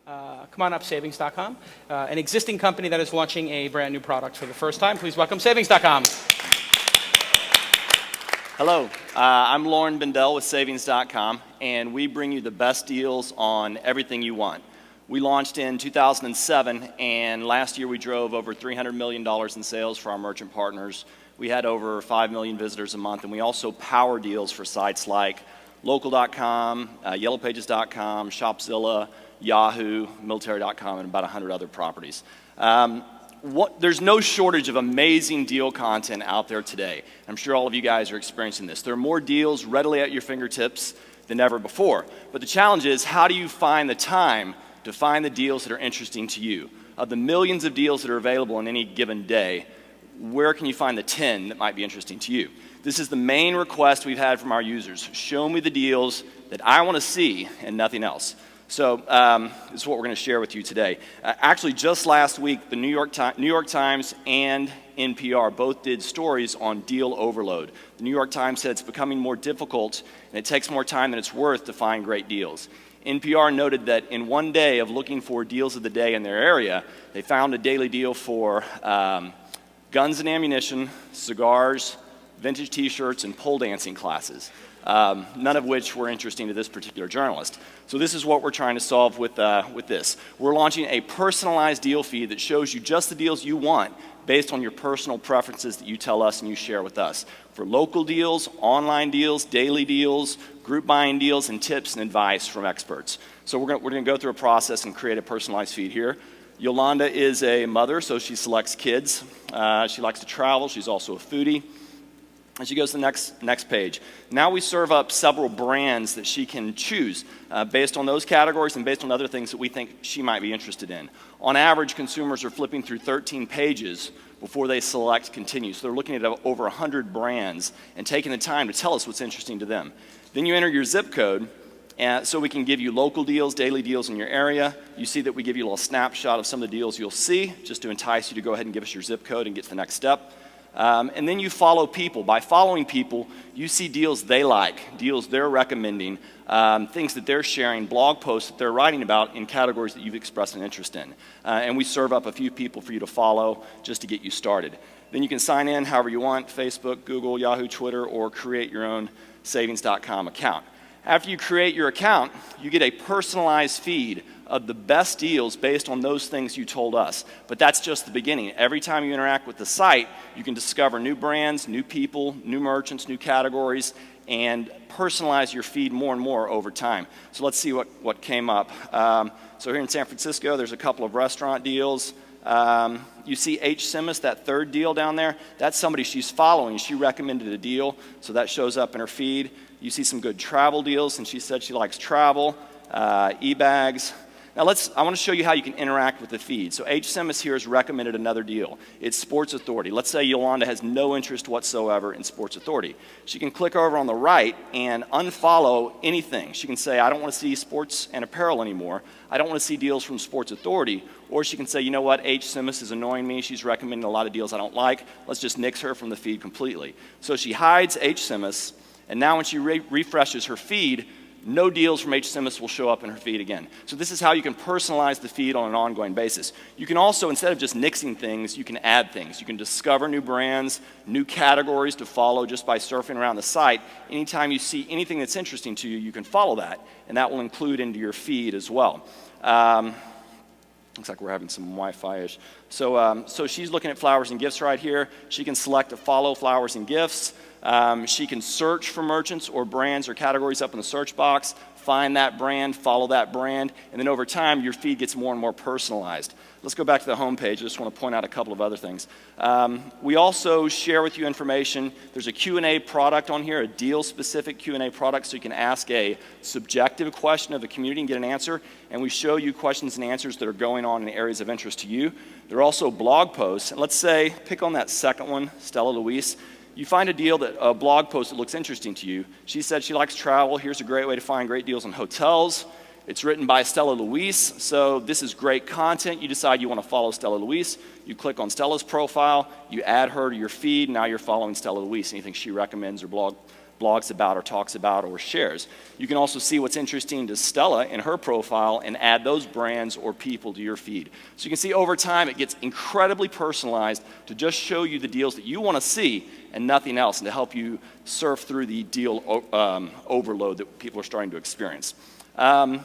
Come on up, Savings.com, an existing company that is launching a brand new product for the first time. Please welcome Savings.com. Hello, I'm Lauren Bendel with Savings.com, and we bring you the best deals on everything you want. We launched in 2007, and last year we drove over $300 million in sales for our merchant partners. We had over 5 million visitors a month, and we also power deals for sites like Local.com, YellowPages.com, Shopzilla, Yahoo, Military.com, and about 100 other properties. There's no shortage of amazing deal content out there today. I'm sure all of you guys are experiencing this. There are more deals readily at your fingertips than ever before. But the challenge is, how do you find the time to find the deals that are interesting to you? Of the millions of deals that are available in any given day, where can you find the 10 that might be interesting to you? This is the main request we've had from our users. Show me the deals that I want to see and nothing else. So this is what we're going to share with you today. Actually, just last week, the New York Times and NPR both did stories on deal overload. The New York Times said it's becoming more difficult and it takes more time than it's worth to find great deals. NPR noted that in one day of looking for deals of the day in their area, they found a daily deal for guns and ammunition, cigars, vintage t-shirts, and pole dancing classes. None of which were interesting to this particular journalist. So this is what we're trying to solve with this. We're launching a personalized deal feed that shows you just the deals you want based on your personal preferences that you tell us and you share with us. For local deals, online deals, daily deals, group buying deals, and tips and advice from experts. So we're going to go through a process and create a personalized feed here. Yolanda is a mother, so she selects kids. She likes to travel. She's also a foodie. And she goes to the next page. Now we serve up several brands that she can choose based on those categories and based on other things that we think she might be interested in. On average, consumers are flipping through 13 pages before they select continue. So they're looking at over 100 brands and taking the time to tell us what's interesting to them. Then you enter your zip code, so we can give you local deals, daily deals in your area. You see that we give you a little snapshot of some of the deals you'll see, just to entice you to go ahead and give us your zip code and get to the next step. And then you follow people. By following people, you see deals they like, deals they're recommending, things that they're sharing, blog posts that they're writing about in categories that you've expressed an interest in. And we serve up a few people for you to follow just to get you started. Then you can sign in however you want, Facebook, Google, Yahoo, Twitter, or create your own Savings.com account. After you create your account, you get a personalized feed of the best deals based on those things you told us. But that's just the beginning. Every time you interact with the site, you can discover new brands, new people, new merchants, new categories, and personalize your feed more and more over time. So let's see what came up. So here in San Francisco, there's a couple of restaurant deals. You see H. Simas, that third deal down there. That's somebody she's following. She recommended a deal, so that shows up in her feed. You see some good travel deals, and she said she likes travel, e-bags. Now I want to show you how you can interact with the feed. So H. Simas here has recommended another deal. It's Sports Authority. Let's say Yolanda has no interest whatsoever in Sports Authority. She can click over on the right and unfollow anything. She can say, I don't want to see sports and apparel anymore. I don't want to see deals from Sports Authority. Or she can say, you know what, H. Simas is annoying me. She's recommending a lot of deals I don't like. Let's just nix her from the feed completely. So she hides H. Simas, and now when she refreshes her feed, no deals from H. Simas will show up in her feed again. So this is how you can personalize the feed on an ongoing basis. You can also, instead of just nixing things, you can add things. You can discover new brands, new categories to follow just by surfing around the site. Anytime you see anything that's interesting to you, you can follow that, and that will include into your feed as well. Looks like we're having some Wi-Fi-ish. So she's looking at flowers and gifts right here. She can select to follow flowers and gifts. She can search for merchants or brands or categories up in the search box, find that brand, follow that brand, and then over time your feed gets more and more personalized. Let's go back to the home page. I just want to point out a couple of other things. We also share with you information. There's a Q&A product on here, a deal-specific Q&A product, so you can ask a subjective question of the community and get an answer, and we show you questions and answers that are going on in areas of interest to you. There are also blog posts, and let's say, pick on that second one, Stella Luis. You find a blog post that looks interesting to you. She said she likes travel. Here's a great way to find great deals on hotels. It's written by Stella Luis, so this is great content. You decide you want to follow Stella Luis. You click on Stella's profile. You add her to your feed. Now you're following Stella Luis. Anything she recommends or blog blogs about or talks about or shares. You can also see what's interesting to Stella in her profile and add those brands or people to your feed. So you can see over time it gets incredibly personalized to just show you the deals that you want to see and nothing else, and to help you surf through the deal overload that people are starting to experience. I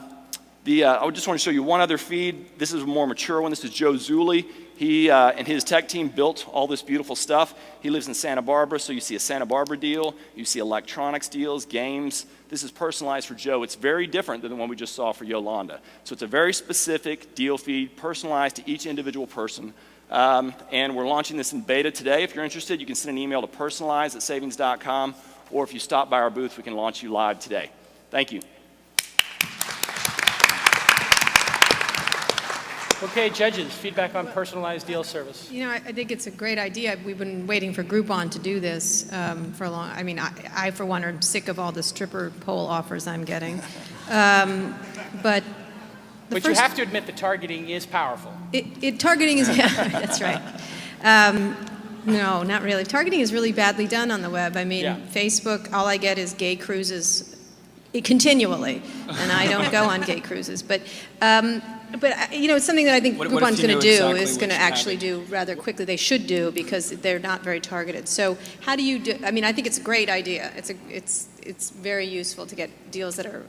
just want to show you one other feed. This is a more mature one. This is Joe Zulli. He and his tech team built all this beautiful stuff. He lives in Santa Barbara, so you see a Santa Barbara deal. You see electronics deals, games. This is personalized for Joe. It's very different than the one we just saw for Yolanda. So it's a very specific deal feed, personalized to each individual person. And we're launching this in beta today. If you're interested, you can send an email to personalize@savings.com, or if you stop by our booth, we can launch you live today. Thank you. Okay, judges, feedback on personalized deal service. You know, I think it's a great idea. We've been waiting for Groupon to do this for a long. I mean, I for one are sick of all the stripper pole offers I'm getting. But you have to admit the targeting is powerful. Targeting is yeah, that's right. No, not really. Targeting is really badly done on the web. I mean, Facebook, all I get is gay cruises continually, and I don't go on gay cruises. But you know, it's something that I think Groupon's going to do is going to actually do rather quickly. They should do, because they're not very targeted. So how do you do? I mean, I think it's a great idea. It's very useful to get deals that are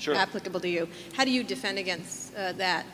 applicable to you. How do you defend against that?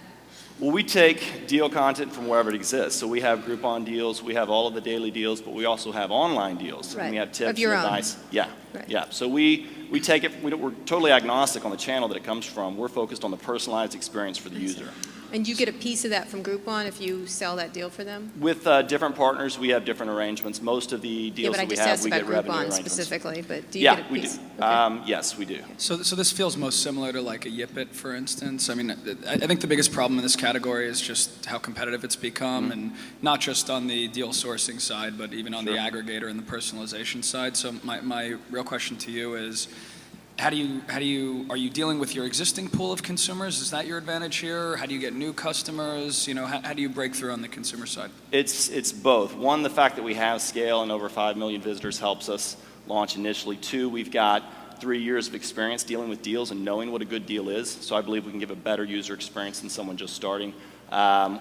Well, we take deal content from wherever it exists. So we have Groupon deals, we have all of the daily deals, but we also have online deals. Right. And we have tips Of your and own. advice. Yeah, Right. yeah. So we take it, we're totally agnostic on the channel that it comes from. We're focused on the personalized experience for the user. And you get a piece of that from Groupon if you sell that deal for them? With different partners, we have different arrangements. Most of the deals that we have, we get revenue Yeah, but I just asked about Groupon arrangements. specifically, but do you get a piece? we do. Okay. Yes, we do. So this feels most similar to like a Yipit, for instance. I mean, I think the biggest problem in this category is just how competitive it's become, and not just on the deal sourcing side, but even on the aggregator and the personalization side. So my real question to you is, are you dealing with your existing pool of consumers? Is that your advantage here? How do you get new customers? You know, how do you break through on the consumer side? It's both. One, the fact that we have scale and over 5 million visitors helps us launch initially. Two, we've got 3 years of experience dealing with deals and knowing what a good deal is. So I believe we can give a better user experience than someone just starting.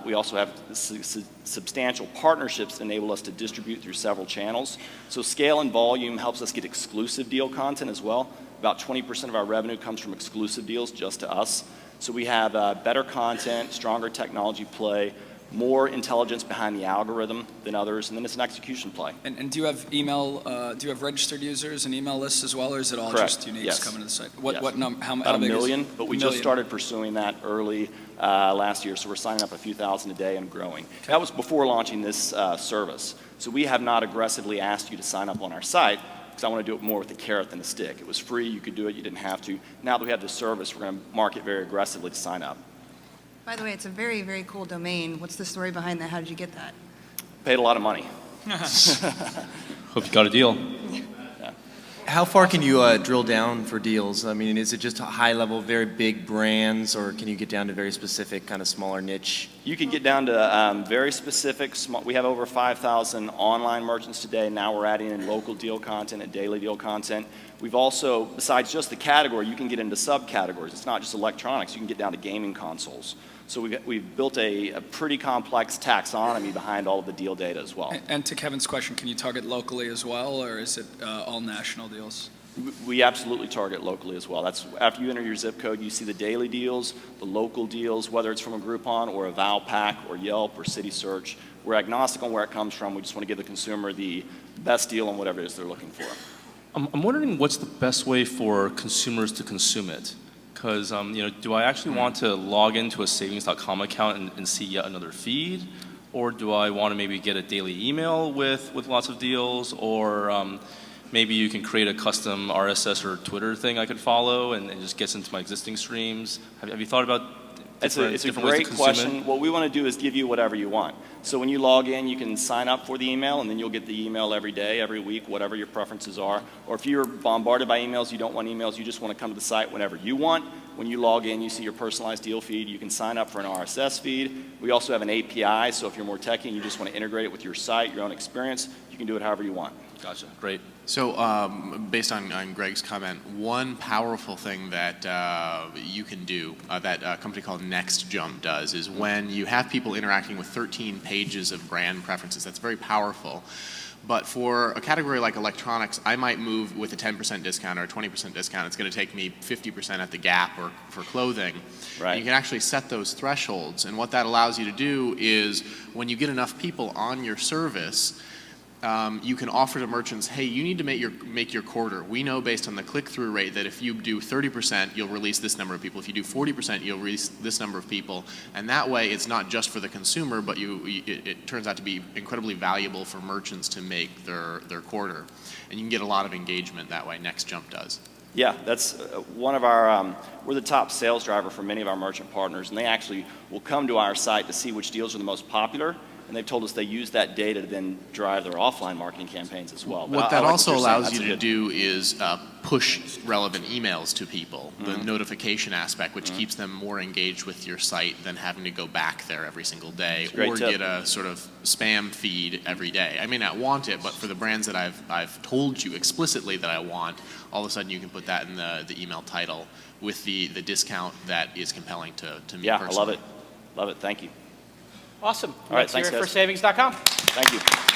We also have substantial partnerships that enable us to distribute through several channels. So scale and volume helps us get exclusive deal content as well. About 20% of our revenue comes from exclusive deals just to us. So we have better content, stronger technology play, more intelligence behind the algorithm than others, and then it's an execution play. And do you have email? Do you have registered users and email lists as well, or is it all Correct. just uniques Yes. coming to the site? Yes. What number? How About big a is million, it? but we A just million. started pursuing that early last year, so we're signing up a few thousand a day and growing. That was before launching this service. So we have not aggressively asked you to sign up on our site, because I want to do it more with the carrot than the stick. It was free, you could do it, you didn't have to. Now that we have this service, we're going to market very aggressively to sign up. By the way, it's a very, very cool domain. What's the story behind that? How did you get that? Paid a lot of money. Hope you got a deal. How far can you drill down for deals? I mean, is it just high level, very big brands, or can you get down to very specific, kind of smaller niche? You can get down to very specific, we have over 5,000 online merchants today. Now we're adding in local deal content and daily deal content. We've also, besides just the category, you can get into subcategories. It's not just electronics. You can get down to gaming consoles. So we've built a pretty complex taxonomy behind all of the deal data as well. And to Kevin's question, can you target locally as well, or is it all national deals? We absolutely target locally as well. That's after you enter your zip code, you see the daily deals, the local deals, whether it's from a Groupon or a Valpak or Yelp or City Search. We're agnostic on where it comes from. We just want to give the consumer the best deal on whatever it is they're looking for. I'm wondering what's the best way for consumers to consume it? Because do I actually want to log into a savings.com account and see yet another feed? Or do I want to maybe get a daily email with lots of deals? Or maybe you can create a custom RSS or Twitter thing I could follow and it just gets into my existing streams? Have you thought about It's a great question. What we want to do is give you whatever you want. So when you log in, you can sign up for the email, and then you'll get the email every day, every week, whatever your preferences are. Or if you're bombarded by emails, you don't want emails, you just want to come to the site whenever you want. When you log in, you see your personalized deal feed. You can sign up for an RSS feed. We also have an API, so if you're more techy and you just want to integrate it with your site, your own experience, you can do it however you want. Gotcha. Great. So, based on Greg's comment, one powerful thing that you can do, that a company called NextJump does, is when you have people interacting with 13 pages of brand preferences, that's very powerful. But for a category like electronics, I might move with a 10% discount or a 20% discount. It's going to take me 50% at the Gap or for clothing. Right. And you can actually set those thresholds. And what that allows you to do is when you get enough people on your service, you can offer to merchants, hey, you need to make your quarter. We know based on the click-through rate that if you do 30%, you'll release this number of people. If you do 40%, you'll release this number of people. And that way, it's not just for the consumer, but it turns out to be incredibly valuable for merchants to make their quarter. And you can get a lot of engagement that way. NextJump does. Yeah, that's one of our, we're the top sales driver for many of our merchant partners, and they actually will come to our site to see which deals are the most popular. And they've told us they use that data to then drive their offline marketing campaigns as well. What that also allows you to do is push relevant emails to people, the notification aspect, which keeps them more engaged with your site than having to go back there every single day or get a sort of spam feed every day. I may not want it, but for the brands that I've told you explicitly that I want, all of a sudden you can put that in the email title with the discount that is compelling to me personally. Yeah, I love it. Love it. Thank you. Awesome. All right, Let's hear thanks, it for guys. savings.com. Thank you.